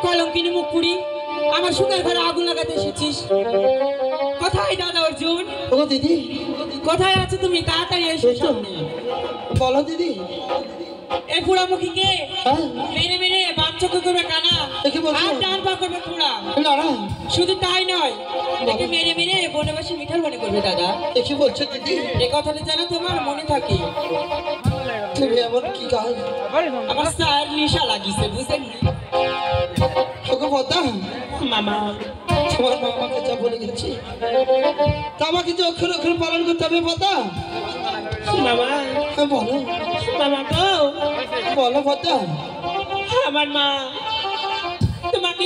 কলঙ্কিনী মুখ পুরি আমার সুখের ঘরে আগুন লাগাতে এসেছিস। কোথায় দাদা অর্জুন? ও দিদি কোথায় আছো তুমি? তাড়াতাড়ি এসো সামনে। বলো দিদি। এই পোড়ামুখীকে মেরে মেরে বাম চোখে করবে কানা, আর ডান পা করবে খোড়া। শুধু তাই নয়, একে মেরে মেরে বনে বসে মিঠাল মনে করবে দাদা। কি বলছো দিদি? এই কথাটা যেন তোমার মনে থাকে। তুমি এমন কি কাজ? আমার স্যার নেশা লাগিছে, বুঝলেন? মামা তোমার মামাকে যা বলে গেছি তা আমাকে যে অক্ষর অক্ষর পালন করতে হবে পদা। মামা বলো মামা গো, বলো পদা। আমার মা তোমাকে